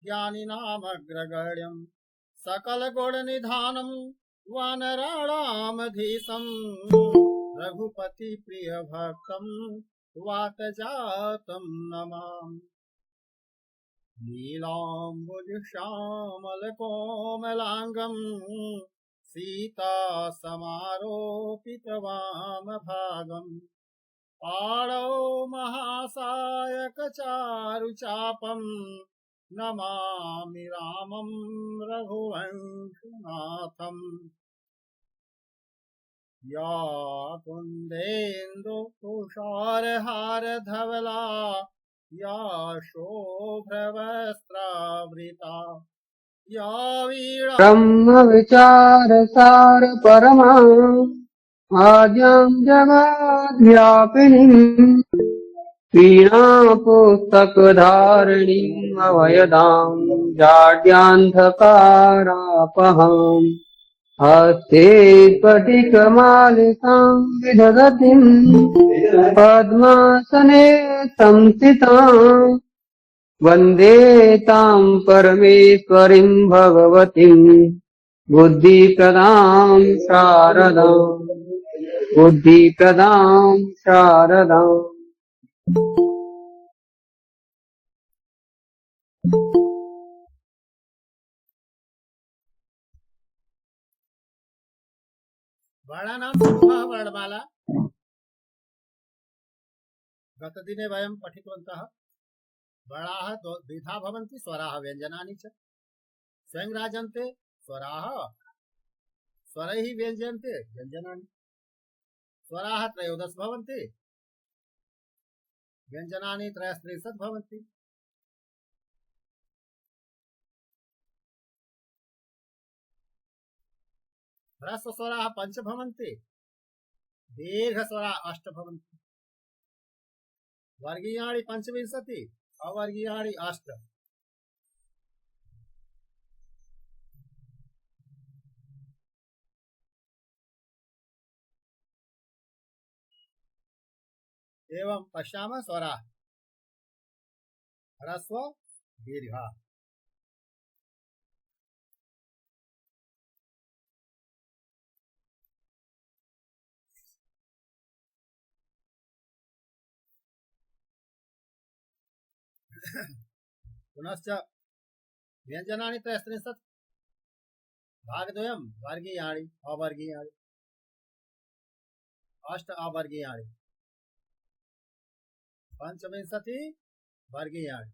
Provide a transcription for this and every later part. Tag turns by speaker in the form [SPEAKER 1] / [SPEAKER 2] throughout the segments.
[SPEAKER 1] ज्ञानिनामग्रगण्यम् सकलगुणनिधानम् वानराणामधीशम् रघुपतिप्रियभक्तम् वातजातम् नमामि। नीलाम्बुजश्यामलकोमलाङ्गम् सीतासमारोपितवामभागम् पाणौ महासायकचारुचापम् नमामि रामं रघुवंशनाथम्। या कुन्देन्दुतुषारहारधवला या शुभ्रवस्त्रावृता या वीणा
[SPEAKER 2] ब्रह्म विचार सार परमा आद्यां जगद्व्यापिनीम् वीणा पुस्तकधारिणीम् अभयदाम् जाड्यान्धकारापहाम् हस्ते स्फटिकमालिकाम् विदधतीम् पद्मासने संस्थिताम् वन्दे ताम् परमेश्वरीम् भगवतीम् बुद्धिप्रदाम् शारदाम्।
[SPEAKER 1] वर्णानां समूहः वर्णमाला। गतदिने वयं पठितवन्तः वर्णाः द्विधा भवन्ति, स्वराः व्यञ्जनानि च। स्वयं राजन्ते स्वराः, स्वरैः व्यञ्जन्ते व्यञ्जनानि। स्वराः त्रयोदश भवन्ति, व्यञ्जनानि त्रयस्त्रिंशत् भवन्ति। ह्रस्वस्वराः पञ्च भवन्ति, दीर्घस्वराः 8 भवन्ति। वर्गीयाणि 25, अवर्गीयाणि 8। एवं पश्यामः स्वराः ह्रस्व दीर्घ। पुनश्च व्यञ्जनानि त्रयस्त्रिंशत् भागद्वयं वर्गीयाणि अवर्गीयाणि 8 अवर्गीयाणि 25 वर्गीयाणि।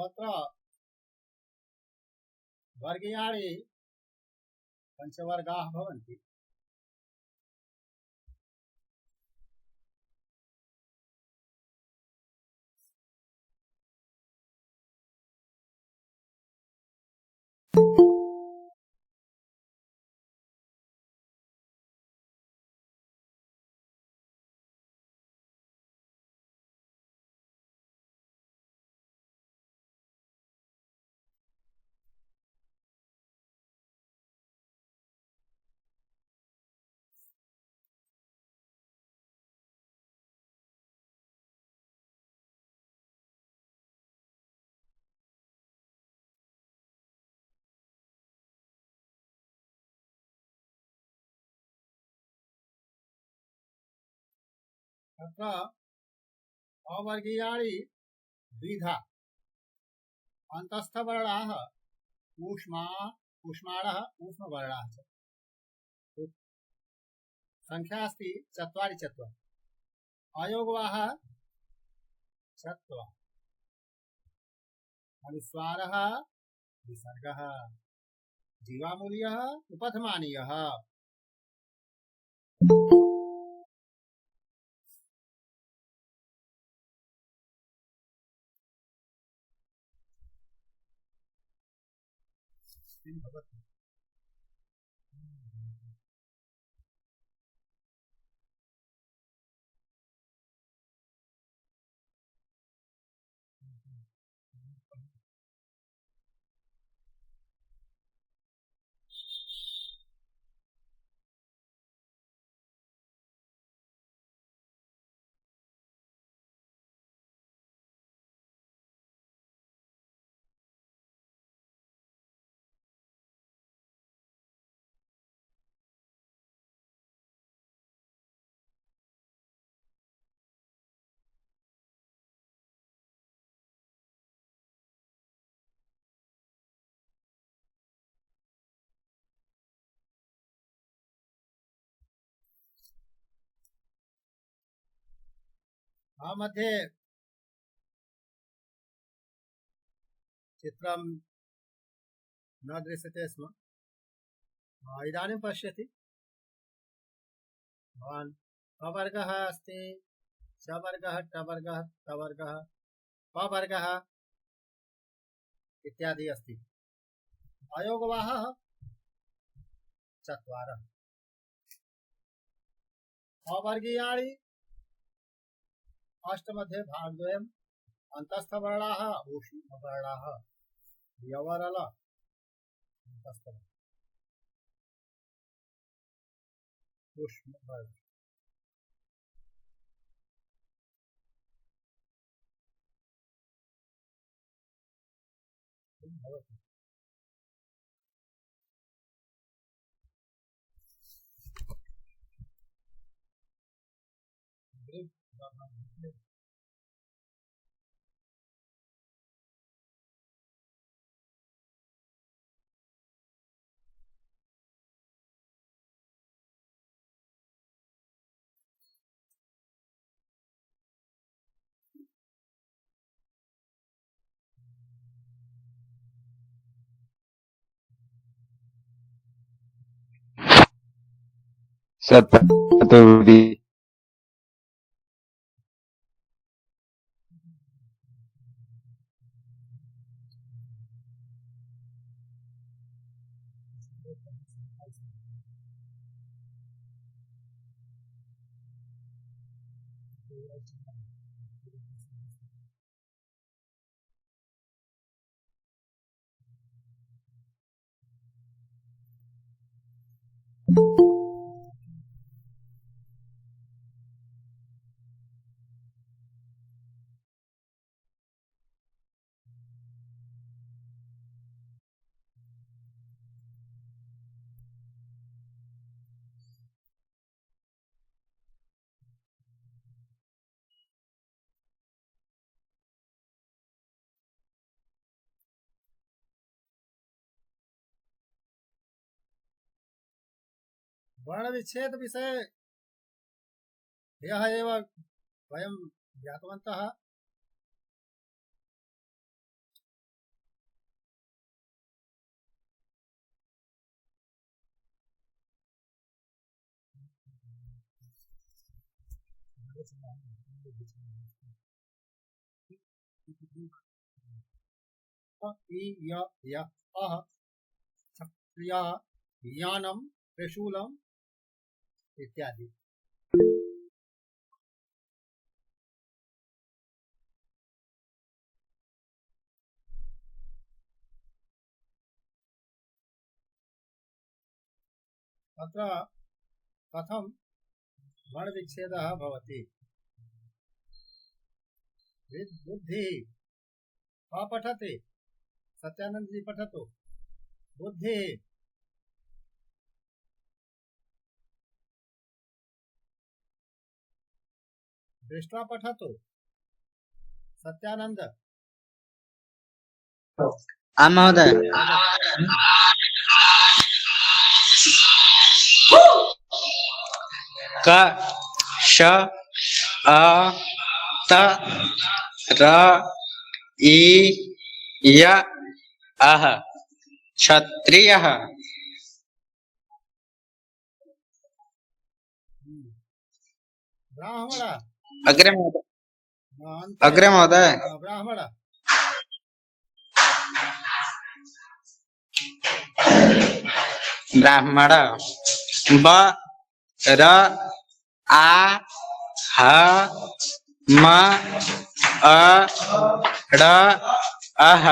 [SPEAKER 1] अत्र वर्गीयाणि पञ्चवर्गाः भवन्ति। तत्र अवर्गीयाणि द्विधा अन्तस्थवर्णाः ऊष्माणः ऊष्मवर्णाः च। संख्या अस्ति चत्वारि अयोगवाः चत्वारि अनुस्वारः विसर्गः जीवामूल्यः उपधमानीयः। मध्ये चित्रं न दृश्यते स्म। इदानीं पश्यति भवान् कवर्गः अस्ति, चवर्गः, टवर्गः, तवर्गः, पवर्गः इत्यादि अस्ति। अयोगवाः चत्वारः अवर्गीयाणि अष्टमध्ये भागद्वयम् अन्तस्थवर्णाः ऊष्मवर्णाः यवरल अन्तस्थवर्ण ऊष्मवर्ण।
[SPEAKER 2] सप्तमी
[SPEAKER 1] वर्णविच्छेद विषये यः एव वयं ज्ञातवन्तः। क्षत्रियः यानं त्रिशूलम् इत्यादि। तत्र कथं वर्णविच्छेदः भवति। बुद्धिः पठति, सत्यानंद जी पठतु। बुद्धिः दृष्ट्वा पठतु सत्यानंद
[SPEAKER 3] आम महोदय क श अ त र इ य अह क्षत्रियः।
[SPEAKER 1] ब्राह्मण
[SPEAKER 3] अग्रे महोदय अग्रे महोदय
[SPEAKER 1] ब्राह्मण
[SPEAKER 3] ब्राह्मण ब र आ ह म अ ड अह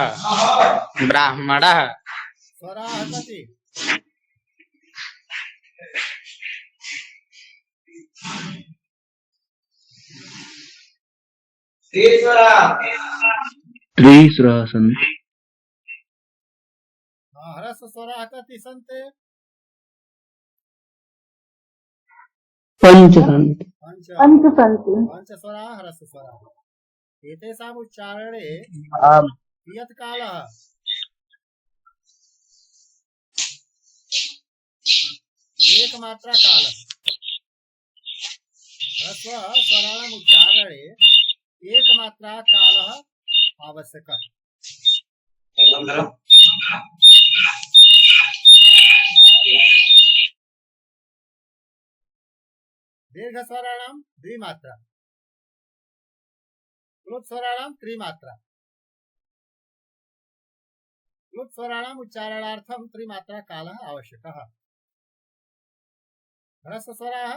[SPEAKER 3] ब्राह्मणः।
[SPEAKER 1] स्वराः कति
[SPEAKER 2] त्रिस्वराः सन्ति।
[SPEAKER 1] ह्रस्व स्वराः कति सन्ति
[SPEAKER 2] पञ्च सन्ति।
[SPEAKER 1] पंच
[SPEAKER 4] पंच सन्ति।
[SPEAKER 1] पंचस्वराः ह्रस्वस्वराः एतेषाम् उच्चारणे
[SPEAKER 3] आम्
[SPEAKER 1] कियत् कालः एकमात्रा कालः ह्रस्व स्वराणाम् उच्चारणे एकमात्रा कालः आवश्यकः दीर्घस्वराणां द्विमात्रा क्लुप्तस्वराणां त्रिमात्रा क्लुप्तस्वराणाम् उच्चारणार्थं त्रिमात्रा कालः आवश्यकः ह्रस्वस्वराः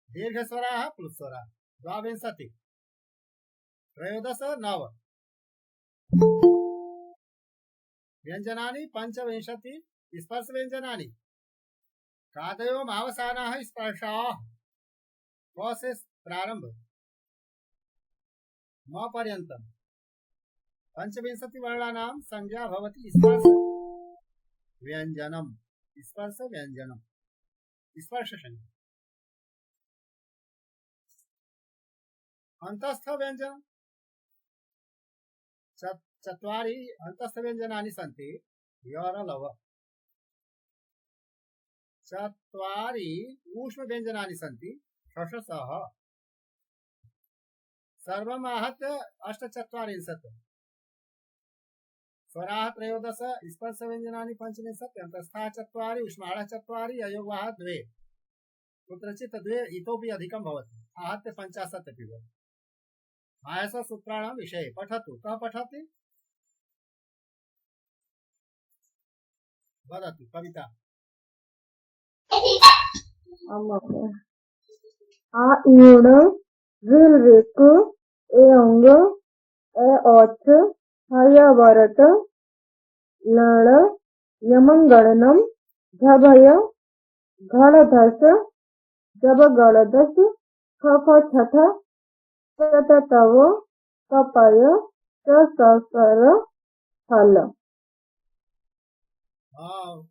[SPEAKER 1] दीर्घस्वराः प्लुस्वराः 22 13 9 व्यञ्जनानि 25 स्पर्शव्यञ्जनानि कादयोमावसानाः स्पर्शाः क से प्रारंभ म पर्यन्तं 25 वर्णानां संज्ञा भवति स्पर्श व्यञ्जनम् स्पर्श व्यञ्जनम् स्पर्श संज्ञा अंतस्थ व्यञ्जन चत्वारि अंतस्थ व्यञ्जनानि सन्ति यरलव चत्वारि ऊष्म व्यञ्जनानि सन्ति षषसः सर्वम् आहत्य 48 स्वराः 13 स्पर्श व्यञ्जनानि 25 अंतस्थाः 4 उष्माणः 4 अयोगवाः 2 कुत्रचित् 2 इतोपि अधिकं भवति आहत्य 50 अपि भवति सूत्राणां विषये पठतु कः पठति वदतु कविता
[SPEAKER 4] आ ईण ऋल ऋक ए अंग ए औच हय वरट लण यमंगणनम झभय घड़धस जब गणदस खफ छठ तत तव कपय ससर फल।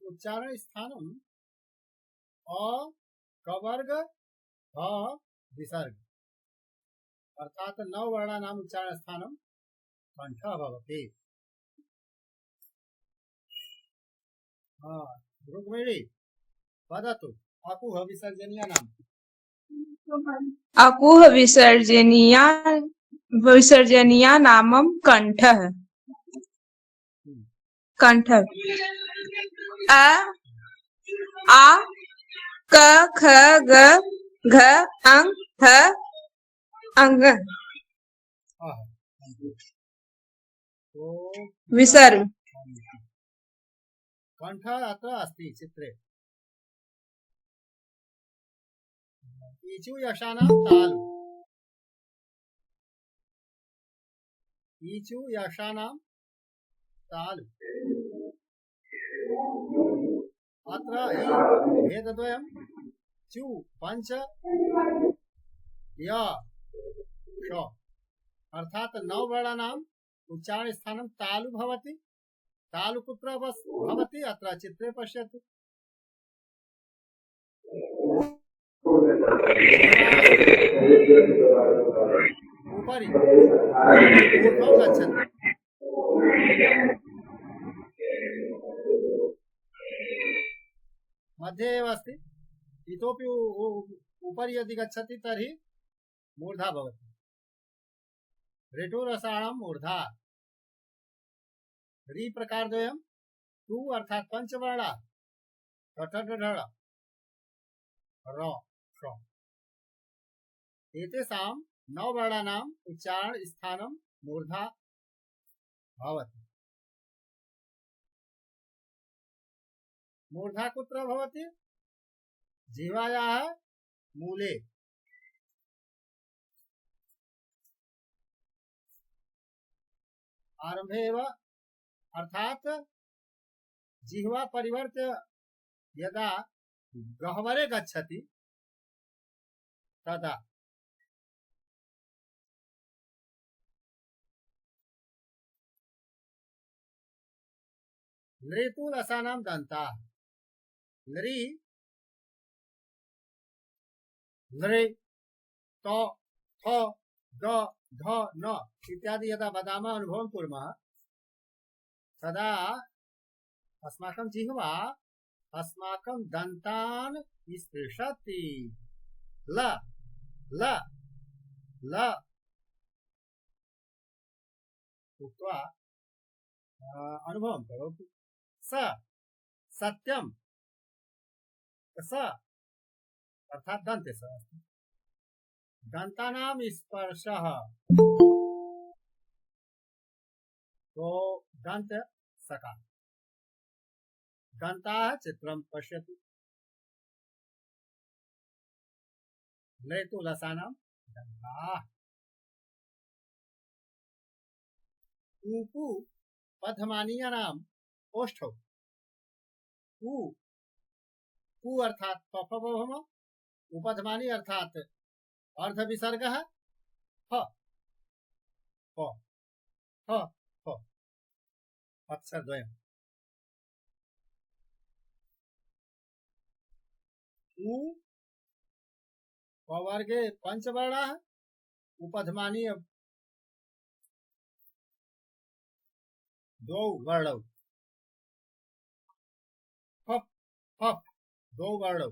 [SPEAKER 1] उच्चारण स्थानम अ कवर्ग ह विसर्ग अर्थात 9 वर्णानाम् उच्चारण स्थानं कण्ठः भवति। रुक्मिणी वदतु अकुह विसर्जनीयानाम्
[SPEAKER 5] अकुह विसर्जनीया नामं कंठः कंठः अ आ क ख ग घ अं ठ अंग विसर्ग
[SPEAKER 1] कण्ठः अत्र अस्ति चित्रे ईचु यशानां तालु ईचु यशानां तालु अत्र भेदद्वयं चु पंच य श अर्थात 9 वर्णानाम् उच्चारण स्थानं तालु भवति। तालु कुत्र भवति अत्र चित्रे पश्यतु उपरि ऊर्ध्वं गच्छति। मध्ये एव अस्ति। इतोपि उपरि यदि गच्छति तर्हि मूर्धा भवति। ऋटुरसाणां मूर्धा। री प्रकारद्वयं टु अर्थात् पंचवर्णा ढ र ष एतेषां नववर्णानाम् उच्चारण स्थानं मूर्धा भवति। मूर्धा कुत्र भवति? जिह्वायाः मूले। आरम्भे एव अर्थात जिह्वा परिवर्त्य यदा गह्वरे गच्छति तदा लृतुलसानां दन्ताः। लृ लृ त थ द ध न इत्यादि यदा वदामः अनुभवं कुर्मः तदा अस्माकं जिह्वा अस्माकं दन्तान् स्पृशति। ल ल ल उक्त्वा अनुभवं करोतु। स सत्यं स अर्थात दन्ते स अस्ति। दन्तानां स्पर्शः तो दन्त सकार। दन्ताः चित्रं पश्यतु। लृतुलसानां दन्ताः। ऊपु पथमानीयानाम् ओष्ठौ। उ अर्थात पफवम, उपधमानी अर्थात अर्ध विसर्गः ह प ह प अक्षरद्वयम्। उ पवर्गे पंचवर्णाः, उपधमानी द्वौ वर्णौ, फप् फप् द्वौ वर्णौ।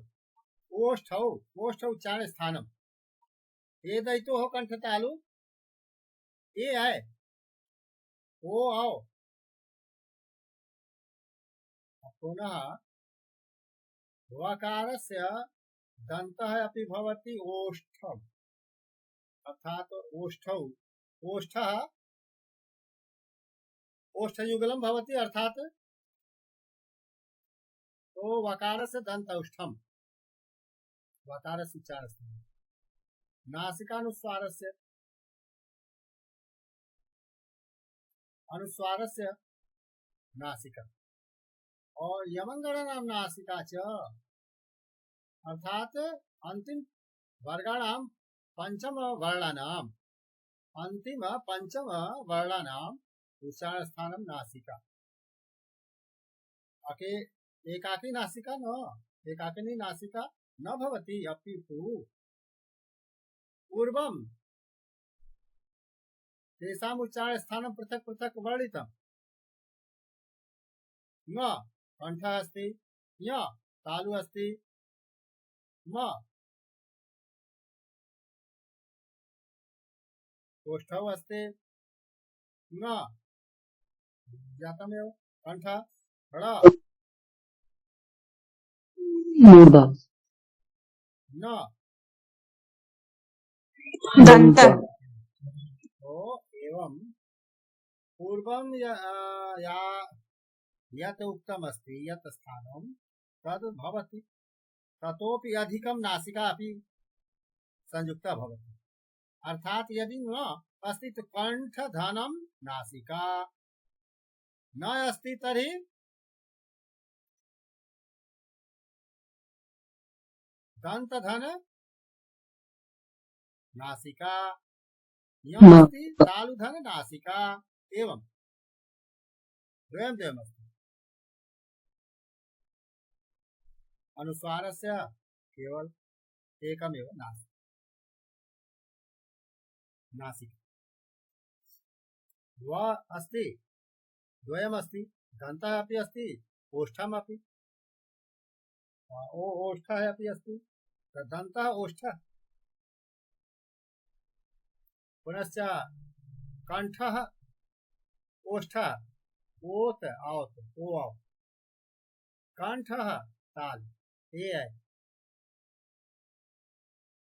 [SPEAKER 1] ओष्ठौ ओष्ठौ उच्चारण स्थानम्। एदैतोः कंठतालु ए है ओ आओ। पुनः वकारस्य दन्तः अपि भवति ओष्ठम् अर्थात ओष्ठौ। ओष्ठः ओष्ठयुगलं भवति अर्थात तो वकारस्य दन्तौष्ठम्। वकारस्य उच्चारणस्थानं। नासिकानुस्वारस्य अनुस्वारस्य नासिका और यमंगणानां नासिका च अर्थात अंतिम वर्गाणां पंचम वर्णानां अंतिम पंचम वर्णानां उच्चारण स्थानं नासिका। एकाकी नासिका न एकाकिनी नासिका न भवति अपितु पूर्वं तेषाम् उच्चारण स्थानं पृथक् पृथक् वर्णितम्। ङ कण्ठः अस्ति, ञ तालु अस्ति, म ओष्ठौ अस्ति, ङ जातमेव कण्ठः, ळ
[SPEAKER 2] मूर्धा
[SPEAKER 1] न
[SPEAKER 5] दंत
[SPEAKER 1] तो एवं पूर्वं यत् उक्तम् अस्ति यत् स्थानं तद् भवति। ततोपि अधिकं नासिका अपि संयुक्ता भवति। अर्थात यदि न अस्ति तो कंठधनं नासिका न अस्ति तर्हि दन्तधन नासिका, अस्ति तालुधन नासिका एवं द्वयमस्ति। अनुस्वारस्य केवल एकमेव नासिक नासिक व अस्ति द्वयमस्ति दन्तः अपि अस्ति ओष्ठम् अपि ओष्ठः अपि अस्ति दन्तः ओष्ठः पुनश्च कंठः ओष्ठः ओत औत ओ औ कंठः ताल ए है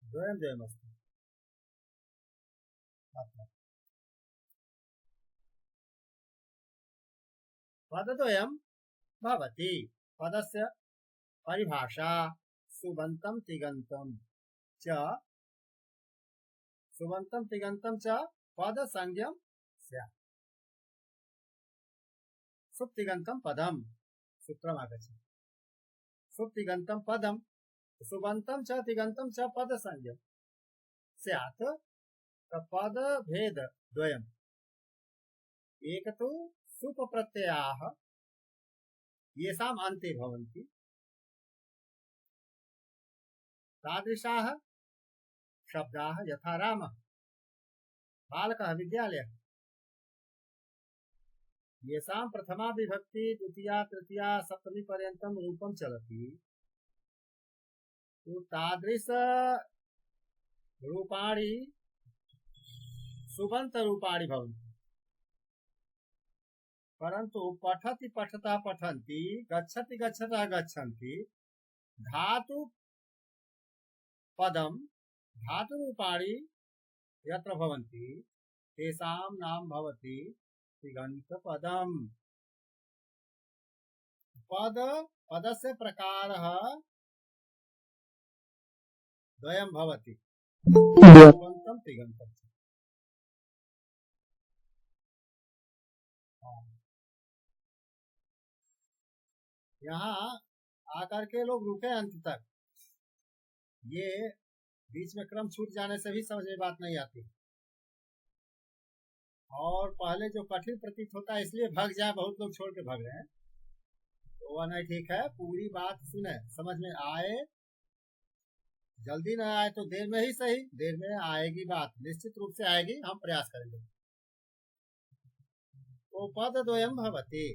[SPEAKER 1] द्वयम् द्वयमस्ति पदद्वयम् भवति पदस्य परिभाषा सुबन्तं तिङन्तं च सुबन्तं तिङन्तं च पदसंज्ञं स्यात् सुप्तिगन्तं पदम् सूत्रम् आगच्छति सुप्तिगन्तं पदम् सुबन्तं च तिङन्तं च पदसंज्ञं स्यात् पद भेद द्वयम् एक तु सुप प्रत्ययाः येषाम् अन्ते भवन्ति तादृशाः शब्दाः यथा रामः बालकः विद्यालयः येषां प्रथमा विभक्ति द्वितीया तृतीया सप्तमी पर्यन्तं रूपं चलति तो तादृश रूपाणि सुबन्त रूपाणि भवन्ति परन्तु पठति पठता पठन्ति गच्छति गच्छता गच्छन्ति धातु पदम धातु रूपाणि यत्र भवन्ति तेषां नाम भवति तिङन्त पदम् पद पदस्य प्रकारः द्वयं भवति सुबन्तं तिङन्तं यहाँ आकर के लोग रुके अंत तक ये बीच में क्रम छूट जाने से भी समझ में बात नहीं आती और पहले जो कठिन प्रतीत होता है इसलिए भाग जाए बहुत लोग छोड़ के भाग रहे हैं तो वह नहीं ठीक है पूरी बात सुने समझ में आए जल्दी न आए तो देर में ही सही देर में आएगी बात निश्चित रूप से आएगी हम प्रयास करेंगे तो पद द्वयम् भवति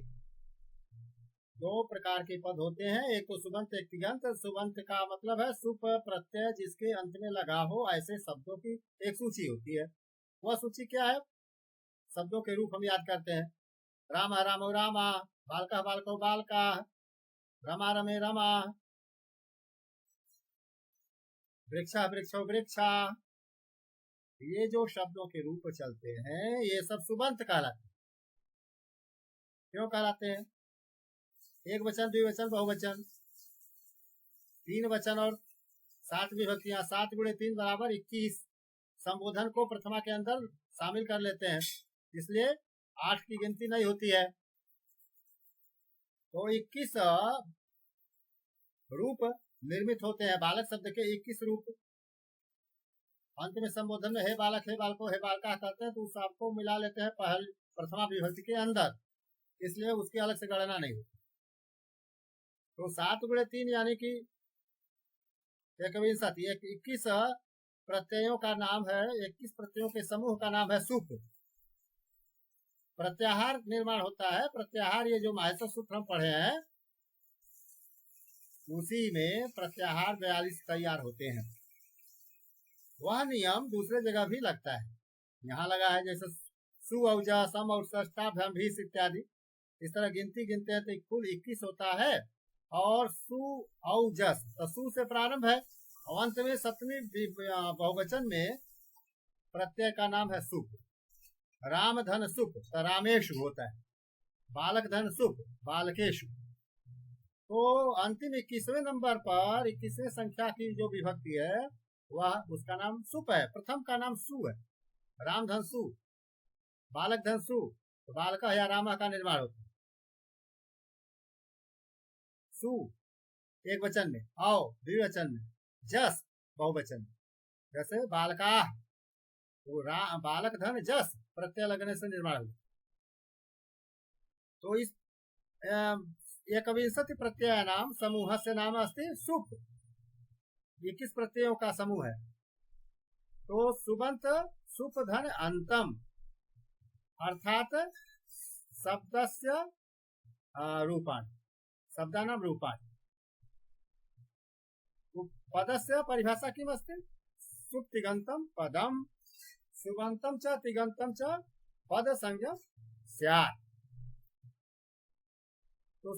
[SPEAKER 1] दो प्रकार के पद होते हैं एक तो सुबंत एक तिङन्त सुबंत का मतलब है सुप प्रत्यय जिसके अंत में लगा हो ऐसे शब्दों की एक सूची होती है वह सूची क्या है शब्दों के रूप हम याद करते हैं राम रामो रामा बालका बालको बालका रमा रमे रमा वृक्षा वृक्षो वृक्षा ये जो शब्दों के रूप चलते हैं ये सब सुबंत कहलाते हैं क्यों कहलाते हैं एक वचन द्विवचन बहुवचन तीन वचन और 7 विभक्तियां 7 गुणे 3 बराबर 21 संबोधन को प्रथमा के अंदर शामिल कर लेते हैं इसलिए 8 की गिनती नहीं होती है तो 21 रूप निर्मित होते हैं बालक शब्द के 21 रूप अंत में संबोधन में हे बालक हे बालको हे बालका कहते हैं तो उस सबको मिला लेते हैं पहल प्रथमा विभक्ति के अंदर इसलिए उसकी अलग से गणना नहीं होती तो 7 गुणे 3 यानी कि 21 प्रत्ययों का नाम है 21 प्रत्ययों के समूह का नाम है सुप प्रत्याहार निर्माण होता है प्रत्याहार ये जो माहेश्वर सूत्र हम पढ़े हैं उसी में प्रत्याहार 42 तैयार होते हैं वह नियम दूसरे जगह भी लगता है यहाँ लगा है जैसे सु औजा सम और षष्ठाभ्याम भीष इत्यादि इस तरह गिनती गिनते हैं तो कुल 21 होता है और सु औजस तो सु से प्रारंभ है और अंत में सप्तमी बहुवचन में प्रत्यय का नाम है सुप राम धन सुप तो रामेशु होता है बालक धन सुप बालकेशु तो अंतिम 21वें नंबर पर 21वें संख्या की जो विभक्ति है वह उसका नाम सुप है प्रथम का नाम सु है राम धन सु बालक धन सु तो बालक या रामा का निर्माण होता है सु एक वचन में औ द्विवचन में जस बहुवचन में जैसे बालका तो बालक धन जस प्रत्यय लगने से निर्माण हुआ तो इस 21 प्रत्यय नाम समूह से नाम अस्ति सुप ये किस प्रत्ययों का समूह है? तो सुबंत सुप धन अंतम अर्थात शब्दस्य रूपाणि, शब्दानां रूपाणि। पदस्य परिभाषा किम् अस्ति? सुप तिगंतम पदम सुबंतम च तिगंतम च पद संज्ञा स्यात्। तो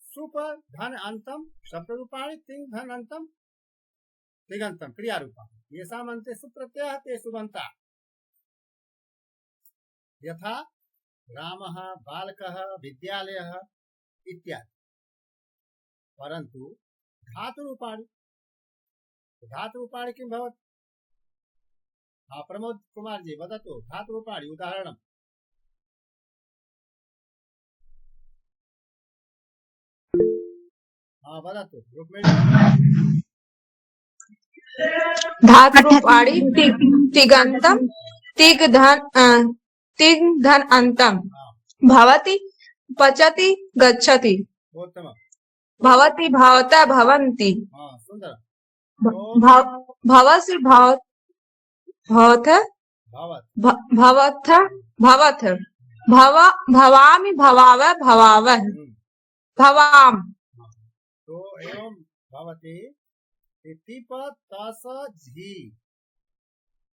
[SPEAKER 1] सुप धन अंतम शब्द रूपाणि, तिंग धन अंतम तिगंतम क्रिया रूपाणि। येषाम् अन्ते सुप्रत्ययः ते सुबन्ता। यथा रामः, बालकः, विद्यालयः इत्यादि। परन्तु धातुरूपाणि, धातुरूपाणि किं भवति? प्रमोद कुमार जी वदतु, धातुरूपाणि उदाहरणम्। वदतु रुक्मिणी।
[SPEAKER 5] धातुरूपाणि तिङन्तं तिङ् धन अन्तं भवति पचति गच्छति
[SPEAKER 1] उत्तमम्।
[SPEAKER 5] भवति भवता भवन्ति
[SPEAKER 1] सुन्दर।
[SPEAKER 5] भवसि भवत् भवथ भवथ भवामि भवाव भवावः भवाम।
[SPEAKER 1] तो एवं भवति तिप तस झी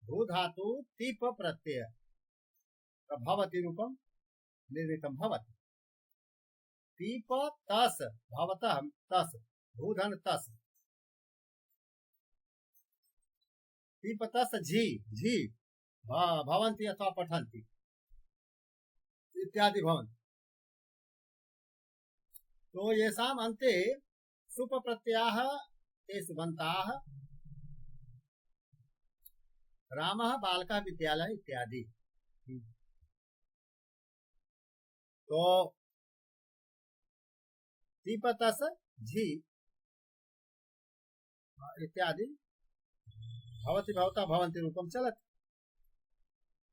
[SPEAKER 1] भू धातु तिप प्रत्यय भवति रूपम निर्मितम भवति। तिप तस भवतः तस भूधन तस तिप तस झी झी भवन्ति अथवा पठन्ति इत्यादि भवन्ति। तो येषाम् अन्ते सुप प्रत्ययाः ते सुबन्ताः। रामः, बालकः, विद्यालयः इत्यादि। तो दीपतस झी इत्यादि भवति भवता भवन्ति रूपं चलति।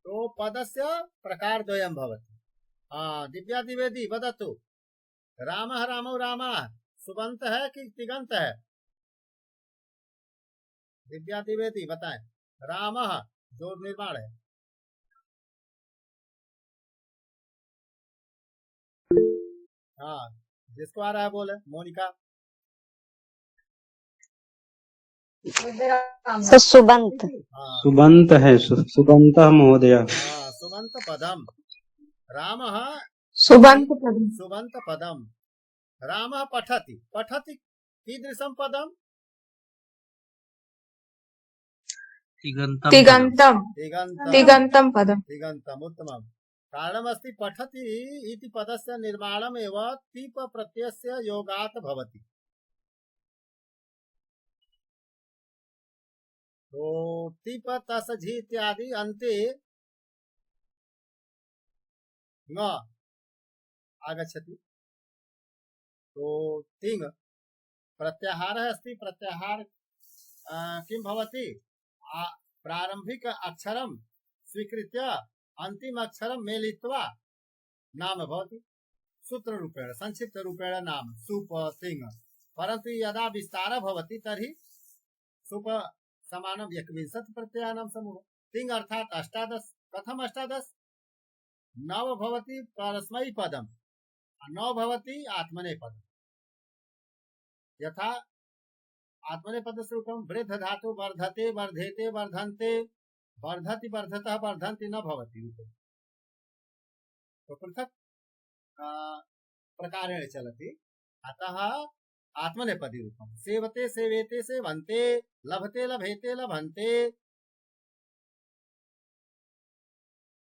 [SPEAKER 1] तो पदस्य प्रकारद्वयं भवति। दिव्या द्विवेदी वदतु, रामः रामौ रामाः सुबन्त है कि तिङन्त है? दिव्या द्विवेदी बताएं। रामः जो निर्माण है। जिसको आ रहा है बोले। मोनिका।
[SPEAKER 6] सुबंत
[SPEAKER 3] सुबंत है, सुबंत महोदय।
[SPEAKER 1] सुबंत पदम रामः
[SPEAKER 5] सुबंत
[SPEAKER 1] पदम रामः पठति पठति कीदृशं पदम?
[SPEAKER 5] तिङन्तं पदम्।
[SPEAKER 1] तिङन्तम् उत्तमम्। कारणमस्ति पठति इति पदस्य निर्माणमेव तिप प्रत्ययस्य योगात् भवति। तो तिप तस झी इत्यादि अन्ते न आगच्छति। तो तिङ् प्रत्याहारः अस्ति। प्रत्याहार किं भवति? प्रारंभिक अक्षरं स्वीकृत्य अंतिम अक्षरं मेलित्वा नाम भवति। सूत्र रूपेण संक्षिप्त रूपेण नाम सुप तिङ्। परन्तु यदा विस्तारः भवति तर्हि सुप समानं 21 प्रत्ययानां समूहः। तिङ् अर्थात् 18। कथम् 18? 9 भवति परस्मैपदम्, 9 भवति आत्मनेपदम्। यथा आत्मनेपदस्य रूपं वृद्ध धातु वर्धते वर्धेते वर्धन्ते वर्धति वर्धतः वर्धन्ति न भवति रूपं। तो पृथक् प्रकारेण चलति। अतः आत्मनेपदी रूपं। सेवते सेवेते सेवन्ते लभते लभेते लभन्ते।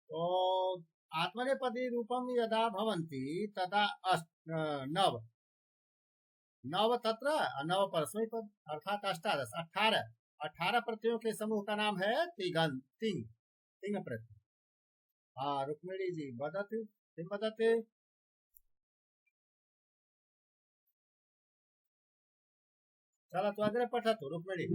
[SPEAKER 1] तो आत्मनेपदी रूपं यदा भवन्ति तदा 9 तत्र 9 परस्मैपद अर्थात 18 प्रत्ययों के समूह का नाम है तिङ् प्रत्यय। रुक्मिणी जी वदतु, किं वदति? चलतु अग्रे पठतु रुक्मिणी।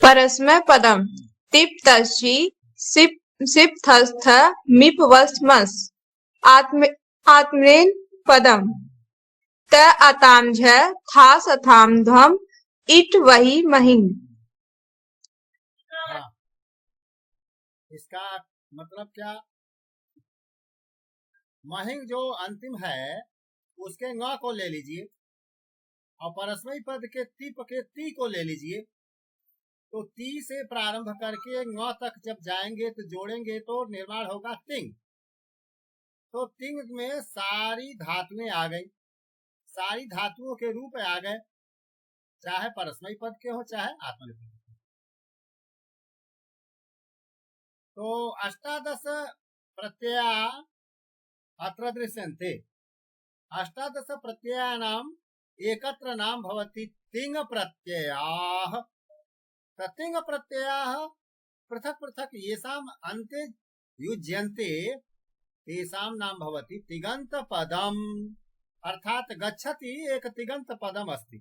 [SPEAKER 5] परस्मैपदम् तिप् तस्छि सिप् थस्थ मिप् वस्मस् आत्मनेपदम् त अताम झ था सथाम धम इट वही महिंग।
[SPEAKER 1] हाँ, इसका मतलब क्या? महिंग जो अंतिम है उसके ङ को ले लीजिए और परस्मयी पद के ती को ले लीजिए। तो ती से प्रारंभ करके ङ तक जब जाएंगे तो जोड़ेंगे तो निर्माण होगा तिंग। तो तिंग में सारी धातुएं आ गई, सारी धातुओं के रूप आ गए, चाहे परस्मयी पद के हो चाहे आत्मनेपदी। तो अष्टादश प्रत्यया अत्र दृश्यन्ते। अष्टादश प्रत्ययानाम एकत्र नाम भवति तिंग प्रत्ययाः। तिंग प्रत्ययाः पृथक पृथक येषाम् अन्ते युज्यन्ते तेषां नाम भवति तिगंत पदम। अर्थात गच्छति एक तिगंत पदम अस्ति,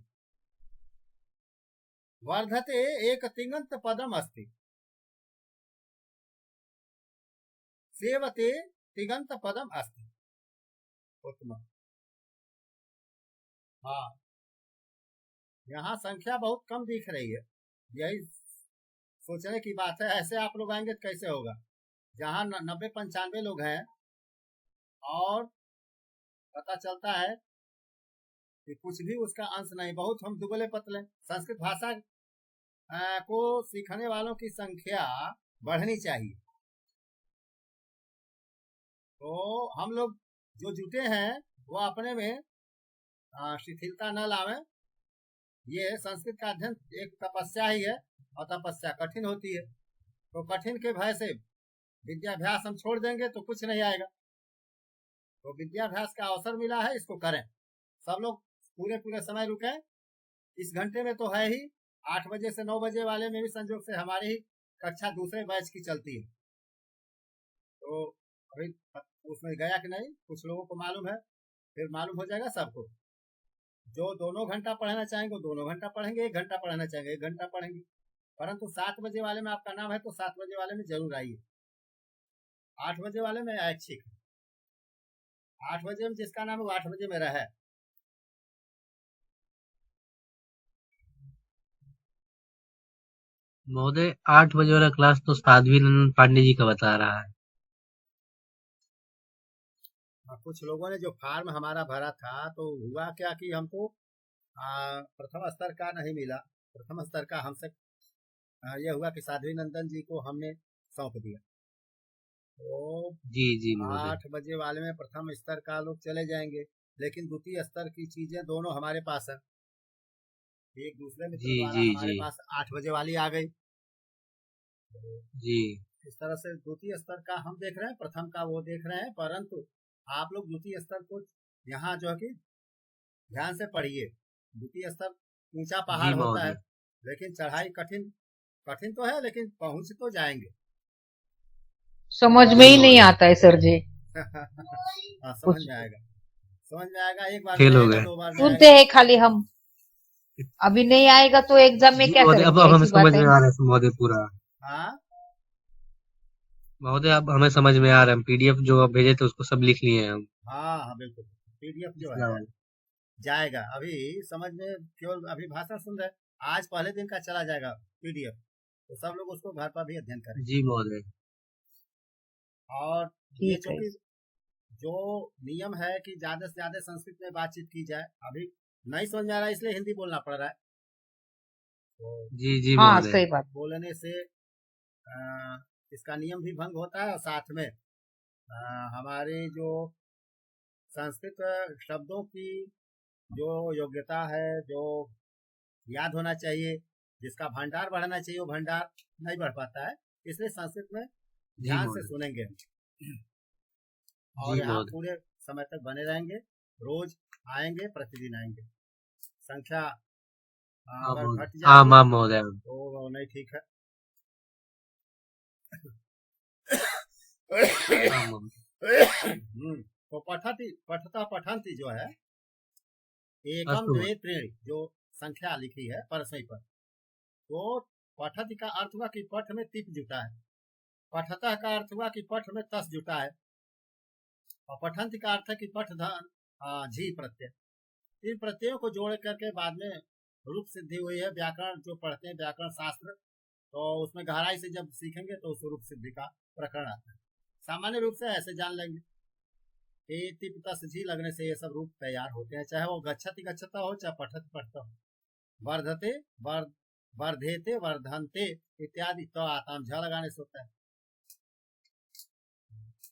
[SPEAKER 1] वर्धते एक तिगंत पदम अस्ति, सेवते तिगंत पदम अस्ति। उत्तम। हाँ, यहाँ संख्या बहुत कम दिख रही है, यही सोचने की बात है। ऐसे आप लोग आएंगे तो कैसे होगा? जहाँ 90-95 लोग हैं और पता चलता है कि कुछ भी उसका अंश नहीं, बहुत हम दुबले पतले। संस्कृत भाषा को सीखने वालों की संख्या बढ़नी चाहिए। तो हम लोग जो जुटे हैं वो अपने में शिथिलता न लावे। ये संस्कृत का अध्ययन एक तपस्या ही है और तपस्या कठिन होती है। तो कठिन के भय से विद्याभ्यास हम छोड़ देंगे तो कुछ नहीं आएगा। तो विद्याभ्यास का अवसर मिला है, इसको करें। सब लोग पूरे समय रुके। इस घंटे में तो है ही, 8 बजे से 9 बजे वाले में भी संयोग से हमारी ही कक्षा दूसरे बैच की चलती है। तो अभी उसमें गया कि नहीं कुछ लोगों को मालूम है, फिर मालूम हो जाएगा सबको। जो 2 घंटा पढ़ना चाहेंगे 2 घंटा पढ़ेंगे, 1 घंटा पढ़ना चाहेंगे 1 घंटा पढ़ेंगे। परंतु 7 बजे वाले में आपका नाम है तो 7 बजे वाले में जरूर आइए। 8 बजे वाले में ऐच्छिक, 8 बजे में जिसका नाम है वो 8 बजे में रहे।
[SPEAKER 6] महोदय 8 बजे वाला क्लास तो साध्वी नंदन पांडे जी का बता रहा है।
[SPEAKER 1] कुछ लोगों ने जो फार्म हमारा भरा था तो हुआ क्या कि हमको प्रथम स्तर का नहीं मिला। प्रथम स्तर का हमसे ये हुआ कि साध्वी नंदन जी को हमने सौंप दिया। तो
[SPEAKER 6] जी महोदय।
[SPEAKER 1] 8 बजे वाले में प्रथम स्तर का लोग चले जाएंगे, लेकिन द्वितीय स्तर की चीजें दोनों हमारे पास है। एक दूसरे मित्र द्वारा हमारे पास 8 बजे वाली आ गई।
[SPEAKER 6] जी,
[SPEAKER 1] इस तरह से द्वितीय स्तर का हम देख रहे हैं, प्रथम का वो देख रहे हैं। परंतु आप लोग द्वितीय स्तर को यहाँ जो है कि ध्यान से पढ़िए। द्वितीय स्तर ऊंचा पहाड़ होता है, लेकिन चढ़ाई कठिन तो है, लेकिन पहुंच तो जाएंगे।
[SPEAKER 7] समझ में ही नहीं आता है सर जी।
[SPEAKER 1] हाँ, समझ में आएगा। एक बार
[SPEAKER 6] फेल हो गए,
[SPEAKER 1] 2 बार
[SPEAKER 7] सुनते हैं खाली हम। अभी नहीं आएगा तो एग्जाम में क्या करेंगे?
[SPEAKER 6] अब हमें समझ में आ रहा है महोदय पूरा।
[SPEAKER 1] हाँ
[SPEAKER 6] महोदय अब हमें समझ में आ रहा है। पीडीएफ जो आप भेजे थे उसको सब लिख लिए हैं हम।
[SPEAKER 1] हाँ बिल्कुल। पीडीएफ जो है जाएगा, अभी समझ में केवल अभी भाषण सुन रहे, आज पहले दिन का चला जाएगा पीडीएफ। तो सब लोग उसको घर पर भी अध्ययन करें।
[SPEAKER 6] जी महोदय।
[SPEAKER 1] और ये चूंकि जो नियम है कि ज्यादा से ज्यादा संस्कृत में बातचीत की जाए, अभी नहीं समझ में आ रहा है इसलिए हिंदी बोलना पड़ रहा है। तो
[SPEAKER 6] जी
[SPEAKER 7] हाँ सही बात।
[SPEAKER 1] बोलने से इसका नियम भी भंग होता है और साथ में हमारे जो संस्कृत शब्दों की जो योग्यता है, जो याद होना चाहिए, जिसका भंडार बढ़ना चाहिए, वो भंडार नहीं बढ़ पाता है। इसलिए संस्कृत में ध्यान से सुनेंगे और यहाँ पूरे समय तक बने रहेंगे। रोज आएंगे, प्रतिदिन आएंगे। संख्या अगर घट जाए तो नहीं ठीक है। तो पठंती जो है एकम द्वे त्रीणि जो संख्या लिखी है परस्मयी पद, तो पठति का अर्थ हुआ कि पठ में तिप जुटा है, पठतः का अर्थ हुआ कि पठ में तस जुटा है, और पठंती का अर्थ है कि पठ धन झी प्रत्यय। इन प्रत्ययों को जोड़ करके बाद में रूप सिद्धि हुई है। व्याकरण जो पढ़ते हैं व्याकरण शास्त्र, तो उसमें गहराई से जब सीखेंगे तो उस रूप सिद्धि का प्रकरण आता है। सामान्य रूप से ऐसे जान लेंगे कि तिप तस झी लगने से ये सब रूप तैयार होते हैं, चाहे वो गच्छति गच्छता हो चाहे पठति पठता हो। वर्धते वर्धेते वर्धनते इत्यादि तो आताम झ लगाने से होता है।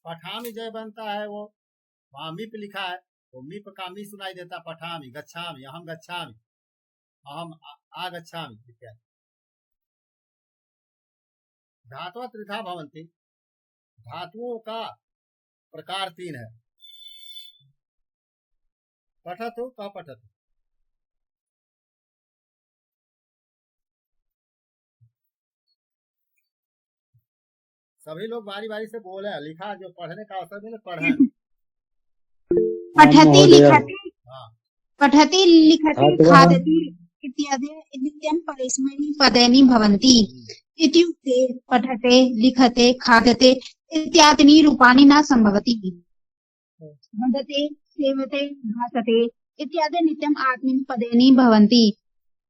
[SPEAKER 1] पठामी जय बनता है, वो वहां मिप लिखा है, वो मिप का मी सुनाई देता। पठामी गच्छामी, अहम गच्छामी, अहम आगच्छामि इत्यादि। धातुः त्रिधा भवन्ति, धातुओं का प्रकार 3 है। पठतु का पठतु, सभी लोग बारी बारी से बोले, लिखा जो पढ़ने का अवसर मिले पढ़े।
[SPEAKER 8] पठति लिखति
[SPEAKER 1] हाँ
[SPEAKER 8] पठति लिखति खादति इत्यादि नित्यं परस्मैः पदैनि भवन्ति। इत्युक्ते पठते लिखते खादते इत्यादीनि रूपाणि न सम्भवति। वदते सेवते भासते इत्यादि नित्यम् आत्मनेपदैनि भवन्ति।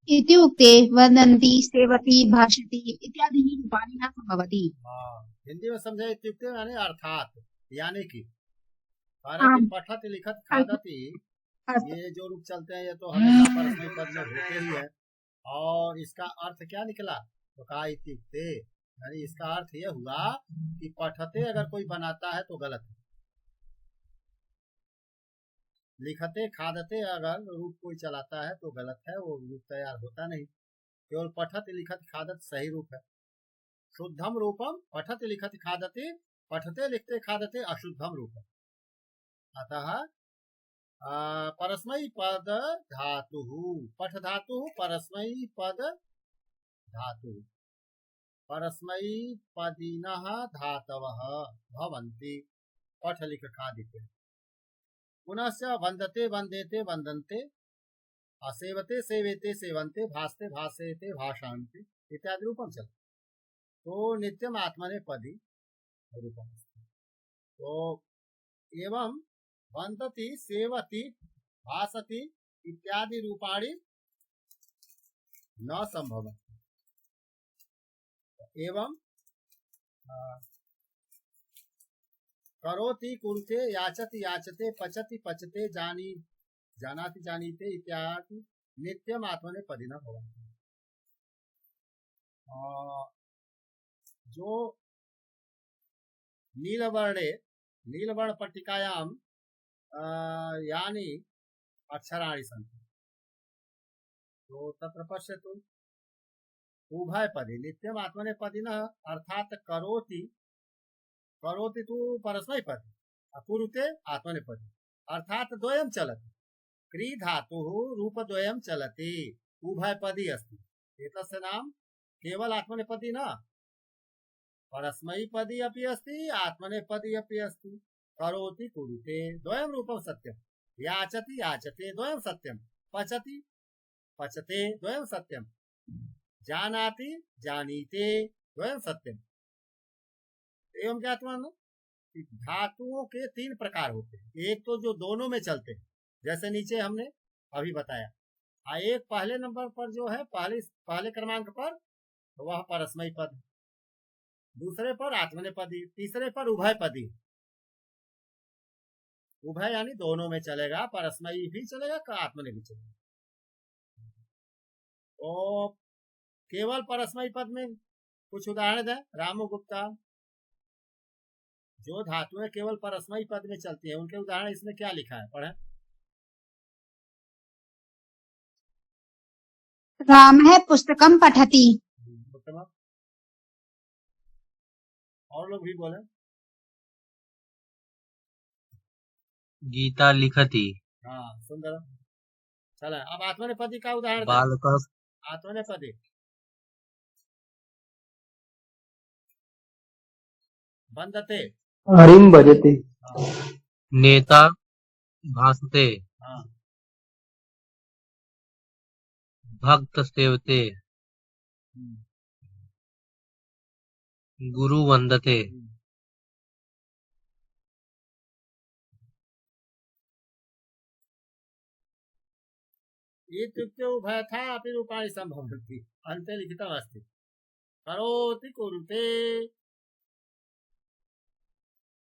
[SPEAKER 8] इत्युक्ते वदन्ति सेवति भाषति इत्यादीनि रूपाणि न सम्भवति।
[SPEAKER 1] हिंदी में समझे इत्युक्ते यानी अर्थात, यानी कि पठत लिखत खादति ये जो रूप चलते हैं ये तो हमेशा परस्मैपदी पद में होते ही है। और इसका अर्थ क्या निकला तो कहा इत्युक्ते, यानी इसका अर्थ ये हुआ कि पठते अगर कोई बनाता है तो गलत है, लिखते खादते अगर रूप कोई चलाता है तो गलत है, वो रूप तैयार होता नहीं। केवल पठत लिखत खादत सही रूप है। शुद्धम रूपम पठत लिखत खादते, पठते लिखते खादते अशुद्धम रूपम। अतः परस्मै पद धातु, पठ धातु परस्मै पद धातु, परस्मै पदिनः धातवः भवन्ति पठ लिख खादिते। पुनश्च वन्दते वन्देते वन्दन्ते, असेवते सेवेते सेवन्ते, भासते भासेते भाषन्ते इत्यादि रूपम चलते। तो नित्यम आत्मनेपदी रूपम। तो एवं वन्दति सेवति भासति इत्यादि रूपाणि न संभवन्ति। एवं करोति कुरुते याचति याचते पचति पचते जानाति जानीते इत्यादि नित्यम आत्मनेपदी न भवन्ति। जो नीलवर्ण पट्टिकायां यानी अक्षराणि सन्ति, तो तत्र पश्यतु उभयपदी नित्यम आत्मनेपदिनः, अर्थात करोति तु परस्मैपदी, कुरुते आत्मनेपदी, अर्थात द्वयं चलति। क्री धातुः रूपद्वयं चलति, उभयपदी अस्ति। एतस्य नाम केवल आत्मनेपदी न, परस्मैपदी अपि अस्ति आत्मनेपदी अपि अस्ति। करोति कुरुते द्वयं रूपं सत्यं, याचति याचते द्वयं सत्यं, पचति पचते द्वयं सत्यं, जानाति जानीते द्वयं सत्यं। एवं क्या धातुओं के 3 प्रकार होते हैं। एक तो जो दोनों में चलते हैं, जैसे नीचे हमने अभी बताया। एक पहले नंबर पर जो है पहले क्रमांक पर वह परस्मैपद पद, दूसरे पर आत्मनेपदी, तीसरे पर उभयपदी। उभय यानी दोनों में चलेगा, परस्मयी भी चलेगा आत्मने भी चलेगा। तो केवल परस्मयी पद में कुछ उदाहरण दें। रामू गुप्ता, जो धातुएं केवल परस्मयी पद में चलती है उनके उदाहरण इसमें क्या लिखा है, पढ़ें।
[SPEAKER 8] राम है पुस्तकम पठति।
[SPEAKER 1] और लोग भी बोले।
[SPEAKER 6] गीता लिखति।
[SPEAKER 1] हाँ सुंदर। चले अब आत्मनेपदी का उदाहरण।
[SPEAKER 6] बालकः
[SPEAKER 1] आत्मनेपदी वन्दते,
[SPEAKER 3] हरिम भजते,
[SPEAKER 6] नेता भासते,
[SPEAKER 1] हाँ
[SPEAKER 6] भक्त सेवते, गुरु वंदते।
[SPEAKER 1] इत्युक्ते उभयथा अपि रूपाणि सम्भवन्ति अन्ते लिखितमस्ति करोति कुरुते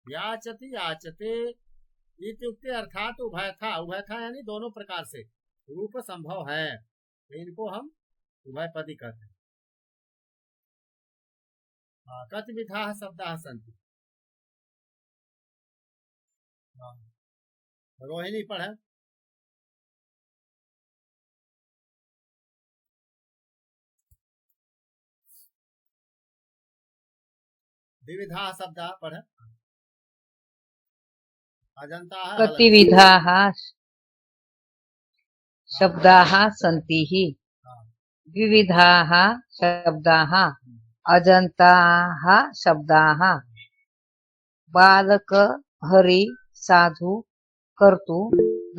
[SPEAKER 1] याचति याचते इत्युक्ते अर्थात उभयथा उभयथा यानी दोनों प्रकार से रूप संभव है, तो इनको हम उभयपदी कहते हैं। कति विधाः शब्दाः सन्ति। रोहिणी पढ़े। विविधाः शब्दाः पढ़े। अजन्ताः
[SPEAKER 7] कतिविधाः शब्दाः सन्ति विविधाः शब्दाः अजन्ताः शब्दाः बालक हरि साधु कर्तु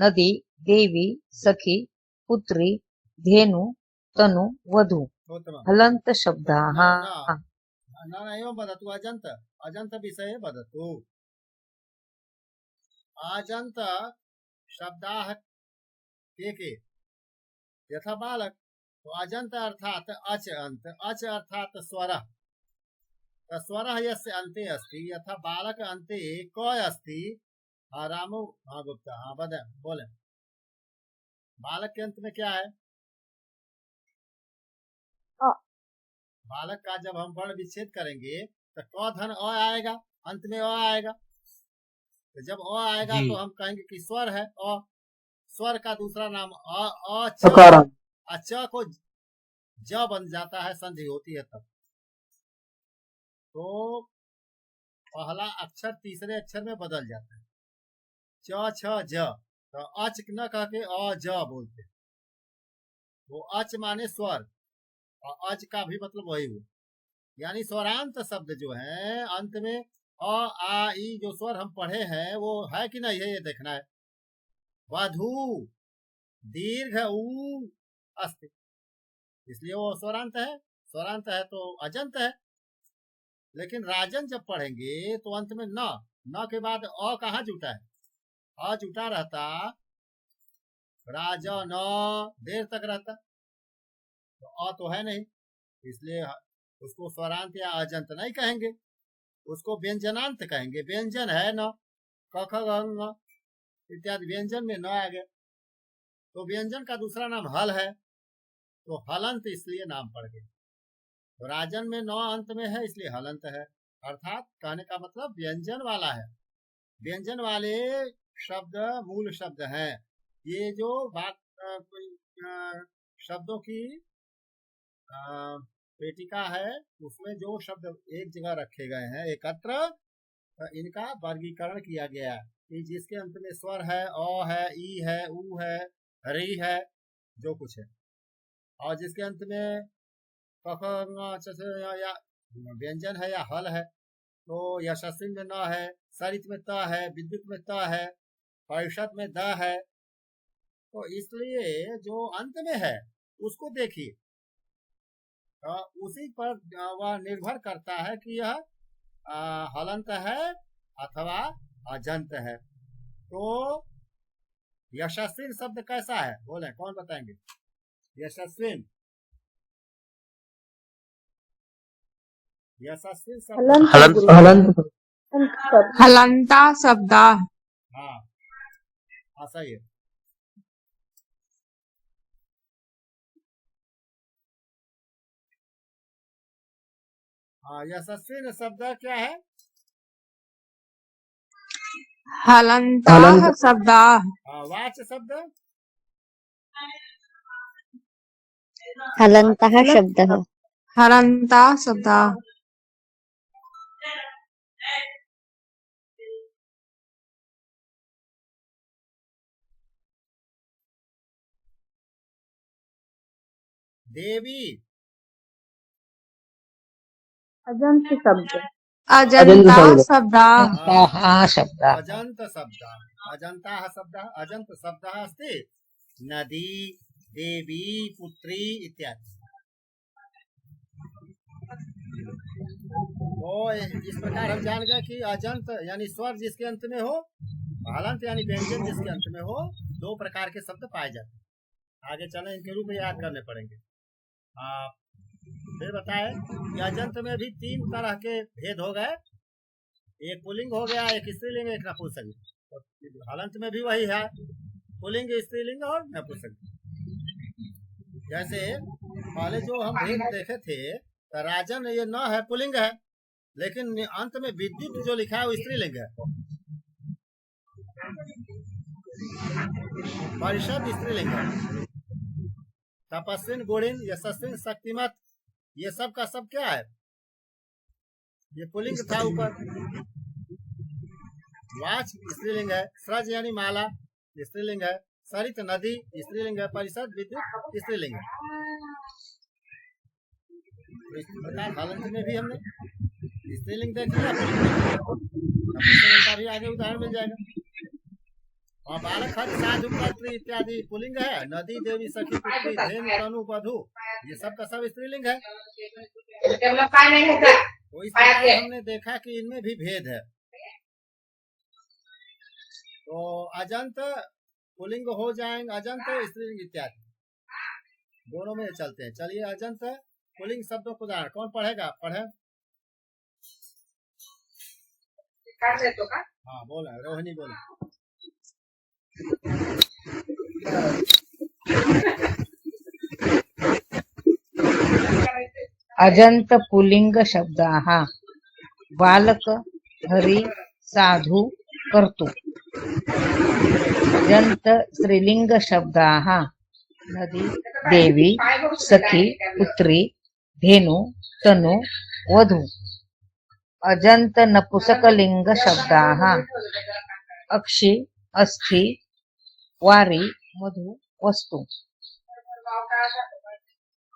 [SPEAKER 7] नदी देवी सखी पुत्री धेनु तनु वधू हलन्त शब्दाः
[SPEAKER 1] एवं वदतु अजन्त अजन्त विषये वदतु। अजन्त शब्दाः के यथा बालक तो अजन्त अर्थात अच अंत अच अर्थात स्वरः स्वरः यस्य अन्ते अस्ति यथा बालक अन्ते क अस्ति। रामो गुप्ता बोले बालक के अंत में क्या है? बालक का जब हम वर्ण विच्छेद करेंगे तो क धन अ आएगा, अंत में अ आएगा। तो जब अ आएगा तो हम कहेंगे कि स्वर है अ। स्वर का दूसरा नाम अ को ज बन जाता है, संधि होती है तब। तो पहला अक्षर तीसरे अक्षर में बदल जाता है, च छ ज। तो अच न कह के अ ज बोलते। वो अच माने स्वर और अच का भी मतलब वही हुआ, यानी स्वरांत शब्द जो है अंत में अ आ ई जो स्वर हम पढ़े हैं वो है कि नहीं है ये देखना है। वधू दीर्घ ऊ अस्ति, इसलिए वो स्वरांत है। स्वरांत है तो अजंत है। लेकिन राजन जब पढ़ेंगे तो अंत में न के बाद अ कहाँ जुटा है? अ जुटा रहता, राजा न देर तक रहता, तो अ तो है नहीं, इसलिए उसको स्वरांत या अजंत नहीं कहेंगे, उसको व्यंजनांत कहेंगे। व्यंजन है न, क ख ग घ इत्यादि व्यंजन में न आ गया तो व्यंजन का दूसरा नाम हल है, तो हलंत इसलिए नाम पड़ गया। तो राजन में न अंत में है इसलिए हलंत है। अर्थात कहने का मतलब व्यंजन वाला है। व्यंजन वाले शब्द मूल शब्द हैं। ये जो शब्दों की पेटिका है उसमें जो शब्द एक जगह रखे गए हैं एकत्र, इनका वर्गीकरण किया गया है कि जिसके अंत में स्वर है, अ है, ई है, ऊ है, री है, जो कुछ है, और जिसके अंत में या व्यंजन है या हल है, तो यशस्वी में न है, सरित में त है, विद्युत में त है, परिषद में द है। तो इसलिए जो अंत में है उसको देखिए, उसी पर वह निर्भर करता है कि यह हलंत है अथवा अजंत है। तो यशस्विन शब्द कैसा है बोले, कौन बताएंगे? यशस्विन यशस्विन शब्द
[SPEAKER 5] हलंता शब्दा।
[SPEAKER 1] हाँ सही है। हाँ यशस्विन शब्द क्या है?
[SPEAKER 5] हलंता शब्दा।
[SPEAKER 1] वाच्य शब्द
[SPEAKER 9] हलन्तः शब्दः
[SPEAKER 5] हलंता शब्दा।
[SPEAKER 1] देवी
[SPEAKER 4] अजंत शब्द
[SPEAKER 5] अजंता शब्दा।
[SPEAKER 1] अजंत शब्द अजंताः शब्द अजंत शब्द अस्ति नदी देवी पुत्री इत्यादि। तो इस प्रकार हम जान गए कि अजंत यानी स्वर जिसके अंत में हो, हलंत यानी व्यंजन जिसके अंत में हो, दो प्रकार के शब्द पाए जाते हैं। आगे चले इनके रूप याद करने पड़ेंगे। फिर बताए कि अजंत में भी 3 तरह के भेद हो गए, एक पुल्लिंग हो गया, एक स्त्रीलिंग, एक नपुंसक। तो हलंत में भी वही है, पुल्लिंग, स्त्रीलिंग और नपुंसक। जैसे पहले जो हम भेद देखे थे, तो राजन ये न है, पुल्लिंग है, लेकिन अंत में विद्युत जो लिखा है वो स्त्रीलिंग है। परिषद स्त्रीलिंग है। तपस्विन, गुणिन, यशस्विन, शक्तिमत, ये सब का सब क्या है? ये पुल्लिंग था ऊपर। वाच स्त्रीलिंग है, सृज यानी माला स्त्रीलिंग है, सरित नदी स्त्रीलिंग है, परिषद विद्युत स्त्रीलिंग है। इस प्रकार हलंत में भी हमने स्त्रीलिंग देख लिया, पुल्लिंग का भी आगे उदाहरण मिल जाएगा। और बालक, हर, साधु, कर्त्री इत्यादि पुल्लिंग है। नदी, देवी, सखी, पुत्री, धेनु, तनु, वधु, ये सब का सब स्त्रीलिंग है। तो इस प्रकार हमने देखा कि इनमें भी भेद है। तो अजंत पुल्लिंग हो जाएंगे, अजंत स्त्रीलिंग इत्यादि दोनों में चलते हैं। चलिए अजंत पुल्लिंग शब्दों को उदाहरण कौन पढ़ेगा? पढ़े। हाँ बोला, रोहिणी बोला।
[SPEAKER 7] अजंत पुल्लिंग शब्दाः बालक, हरि, साधु, कर्तु। अजंत स्त्रीलिंग शब्दाः नदी, देवी, सखी, पुत्री, धेनु, तनु, वधु। अजंत नपुंसकलिंग शब्दाः अक्षि, अस्थि, वारी, मधु, वस्तु।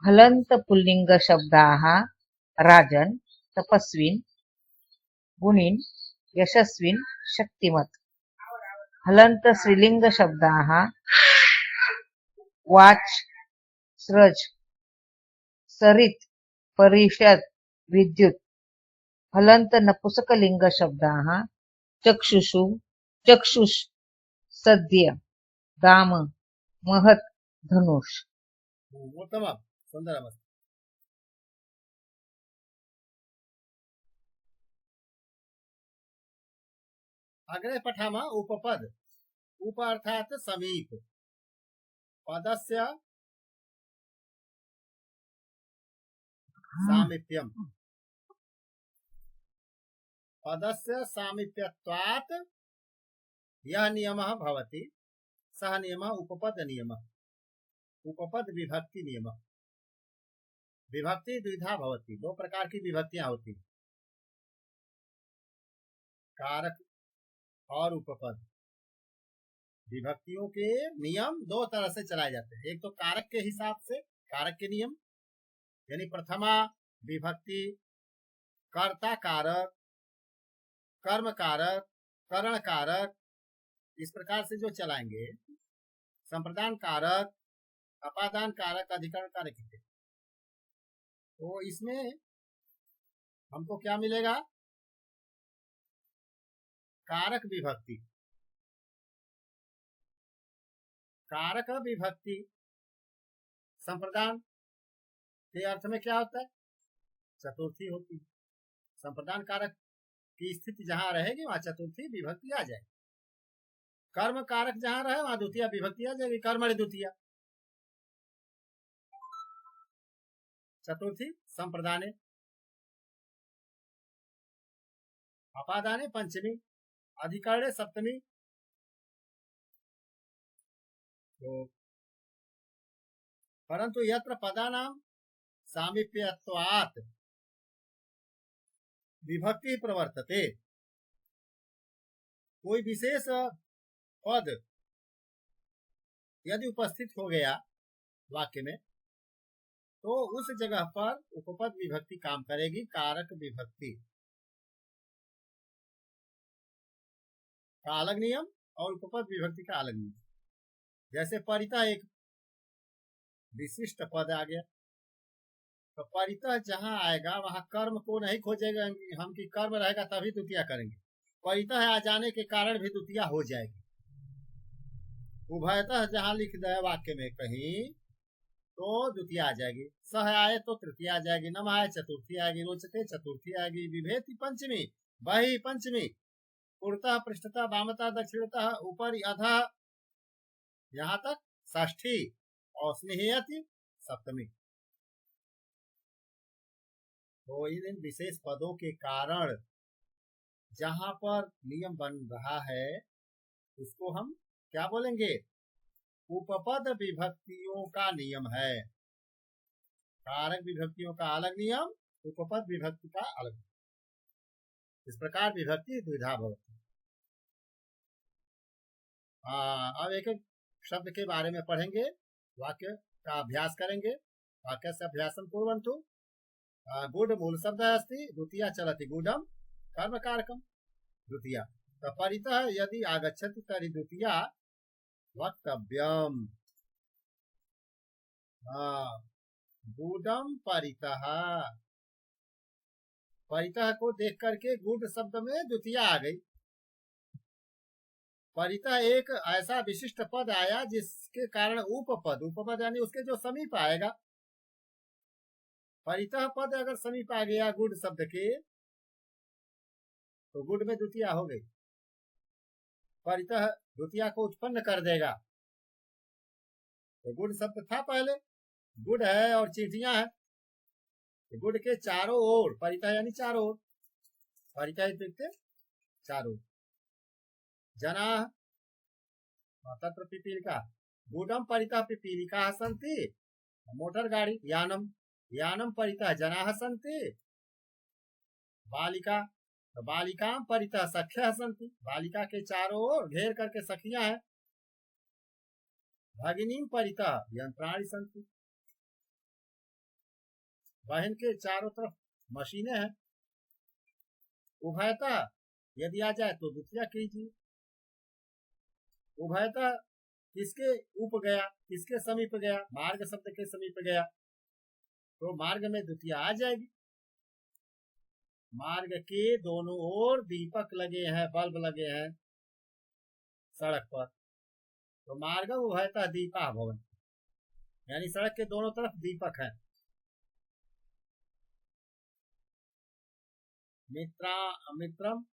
[SPEAKER 7] हलंत पुल्लिंग शब्दाः राजन, तपस्विन, गुणिन, यशस्विन, शक्तिमत। हलंत स्त्रीलिंग शब्दाः वाच, सृज, सरित, परिषद, विद्युत। हलंत नपुंसकलिंग शब्दाः चक्षुषु, चक्षुष, सद्य, दाम, महत, धनुष।
[SPEAKER 1] उत्तम, सुंदर। अग्रे पठामः उपपद। उप अर्थात समीप, पदस्य सामीप्यम, पदस्य सामीप्यत्वात् यह नियमः भवति, सः नियमः उपपद नियमः। उपपद विभक्ति नियमः। विभक्ति द्विधा भवति, 2 प्रकार की विभक्तियां होती, कारक और उपपद। विभक्तियों के नियम 2 तरह से चलाए जाते हैं। एक तो कारक के हिसाब से, कारक के नियम, यानी प्रथमा विभक्ति कर्ता कारक, कर्म कारक, करण कारक, इस प्रकार से जो चलाएंगे। संप्रदान कारक, अपादान कारक, अधिकरण कारक। तो इसमें हमको क्या मिलेगा? कारक विभक्ति। कारक विभक्ति संप्रदान के अर्थ में क्या होता है? चतुर्थी होती है। संप्रदान कारक की स्थिति जहां रहेगी वहां चतुर्थी विभक्ति आ जाएगी। कर्म कारक जहां रहे वहां द्वितीय विभक्ति आ जाएगी, कर्मणि द्वितीय। चतुर्थी संप्रदाने, अपादाने पंचमी, अधिकरणे सप्तमी। तो परंतु यत्र पदानां सामीप्यत्वात् विभक्ति प्रवर्तते, कोई विशेष पद यदि उपस्थित हो गया वाक्य में, तो उस जगह पर उपपद विभक्ति काम करेगी, कारक विभक्ति का अलग नियम और उपपद विभक्ति का अलग नियम। जैसे परितः एक विशिष्ट पद आ गया, तो परितः जहां आएगा वहां कर्म को नहीं खोजेगा हम कि कर्म रहेगा तभी द्वितीय करेंगे। परितः आ जाने के कारण भी द्वितीय हो जाएगी। उभयतः जहाँ लिख दे वाक्य में कहीं तो द्वितीय आ जाएगी, सह आए तो तृतीय आ जाएगी, नम आए चतुर्थी आएगी, रोचते चतुर्थी आएगी, विभेति पंचमी, बही पंचमी, पूर्वतः पृष्ठतः वामतः दक्षिणतः ऊपर अधः यहाँ तक षष्ठी और स्नेहयति सप्तमी। तो इन विशेष पदों के कारण जहां पर नियम बन रहा है उसको हम क्या बोलेंगे, उपपद विभक्तियों का नियम है। कारक विभक्तियों का अलग नियम, उपपद विभक्ति का अलग। इस प्रकार विभक्ति द्विधा भवति। अब एक एक शब्द के बारे में पढ़ेंगे, वाक्य का अभ्यास करेंगे। वाक्य से अभ्यासं कुर्वन्तु। गुड मूल शब्द अस्ति, द्वितीया चलति गुडम कर्म कारकम द्वितीया, तो परितः यदि आगच्छति तर्हि द्वितीया वक्तव्यम। गुडम परितः, परितः को देख करके गुड शब्द में द्वितीया आ गई। परितः एक ऐसा विशिष्ट पद आया जिसके कारण उपपद, उपपद यानी उसके जो समीप आएगा। परितः पद अगर समीप आ गया गुड शब्द के तो गुड में द्वितीया हो गई। परितः द्वितीया को उत्पन्न कर देगा। तो गुड शब्द था पहले, गुड है और चींटियां हैं, तो गुड के चारों ओर, परितः यानी चारों ओर, परितः इत्युक्ते चारों ओर। जना तत्र पिपीलिका, गुडम परितः पिपीलिका सन्ति, मोटर गाड़ी यानम, यानम परितः जनाः सन्ति। बालिका, तो बालिकां परितः सख्यः सन्ति, बालिका के चारों ओर घेर करके सखियां हैं। भगिनीं परितः यंत्राणि सन्ति, बहन के चारों तरफ मशीनें हैं। उभयतः यदि आ जाए तो द्वितीया कीजिए। उभयतः किसके ऊप गया, किसके समीप गया, मार्ग शब्द के समीप गया तो मार्ग में द्वितीया आ जाएगी। मार्ग के दोनों ओर दीपक लगे हैं, बल्ब लगे हैं सड़क पर, तो मार्ग उभयतः दीपा भवन, यानी सड़क के दोनों तरफ दीपक हैं। मित्रम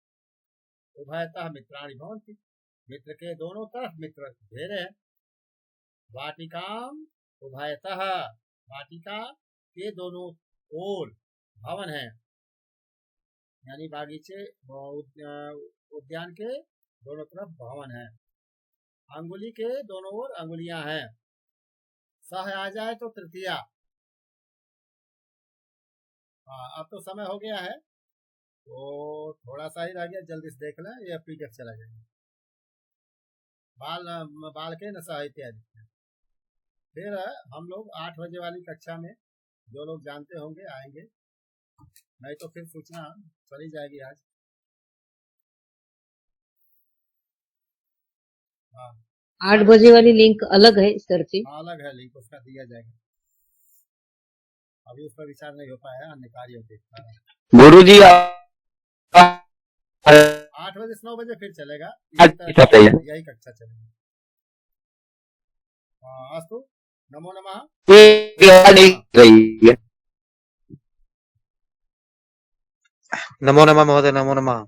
[SPEAKER 1] उभयतः मित्राणि भवन्ति, मित्र के दोनों तरफ मित्र घेरे हैं। वाटिकाम उभयतः, वाटिका के दोनों ओर भवन है, यानी बागीचे उद्यान के दोनों तरफ भवन है। अंगुली के दोनों ओर अंगुलियां हैं। सह आ जाए तो तृतीया। अब तो समय हो गया है तो थोड़ा सा ही रह गया, जल्दी से देख लें, ये पीडीएफ चला जाएगा। बाल के न साहित्य। फिर हम लोग 8 बजे वाली कक्षा में जो लोग जानते होंगे आएंगे, नहीं तो फिर सूचना चली जाएगी आज। हाँ,
[SPEAKER 7] 8 बजे वाली लिंक अलग है सर जी?
[SPEAKER 1] अलग है लिंक, उसका दिया जाएगा। अभी उस पर विचार नहीं हो पाया, अन्य कार्यों के।
[SPEAKER 2] गुरुजी
[SPEAKER 1] 8 बजे से 9 बजे फिर चलेगा, यही कक्षा चलेगी। अस्तु, नमो नमः।
[SPEAKER 9] नमो नमः महोदय, नमो नमः।